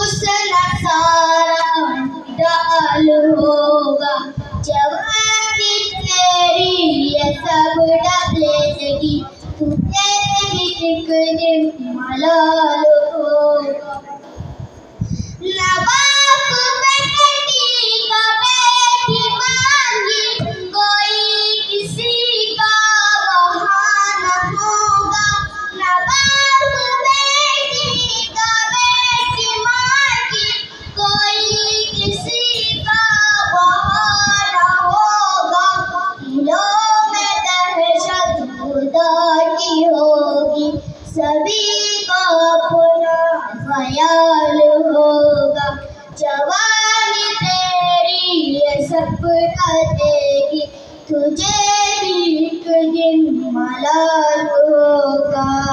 حسن سارا ڈال ہوگا، جوانی تیری یہ سب ڈالے گی، تجھے بھی ایک دن ملال ہوگا۔ نہ باپ بیٹی کا بیٹی مانگی، کوئی کسی کا بہانہ ہوگا، نہ باپ بیٹی کا بیٹی مانگی، کوئی کسی کا بہانہ ہوگا۔ دلوں میں دہشت خدا کی ہوگی، سبھی کو اپنا خیال ہوگا، جوانی تیری یہ سب دے گی، تجھے بھی ایک دن ملال ہوگا۔